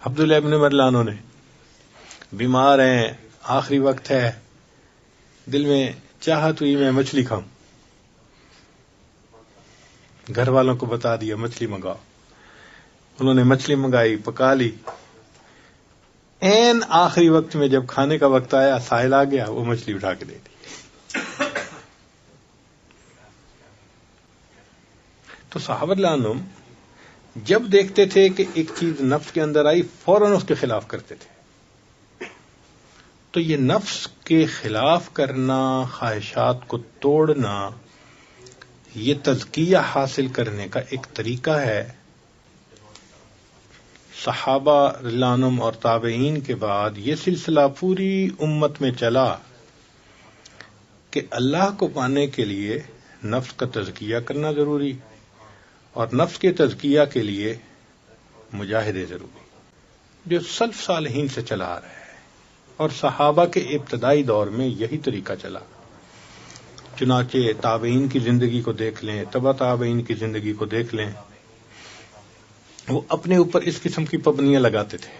عبداللہ ابن مرلانوں نے بیمار ہیں، آخری وقت ہے، دل میں چاہت ہوئی میں مچھلی کھاؤں، گھر والوں کو بتا دیا مچھلی منگاؤ، انہوں نے مچھلی منگائی، پکا لی، این آخری وقت میں جب کھانے کا وقت آیا، ساحل آ گیا، وہ مچھلی اٹھا کے دے دی۔ تو صحابہ رضی اللہ عنہم جب دیکھتے تھے کہ ایک چیز نفس کے اندر آئی، فوراً اس کے خلاف کرتے تھے۔ تو یہ نفس کے خلاف کرنا، خواہشات کو توڑنا، یہ تزکیہ حاصل کرنے کا ایک طریقہ ہے۔ صحابہ رضی اللہ عنہم اور تابعین کے بعد یہ سلسلہ پوری امت میں چلا کہ اللہ کو پانے کے لیے نفس کا تزکیہ کرنا ضروری، اور نفس کے تزکیہ کے لیے مجاہدے ضروری، جو سلف صالحین سے چلا آ رہا ہے، اور صحابہ کے ابتدائی دور میں یہی طریقہ چلا۔ چنانچہ تابعین کی زندگی کو دیکھ لیں، تبع تابعین کی زندگی کو دیکھ لیں، وہ اپنے اوپر اس قسم کی پابندیاں لگاتے تھے۔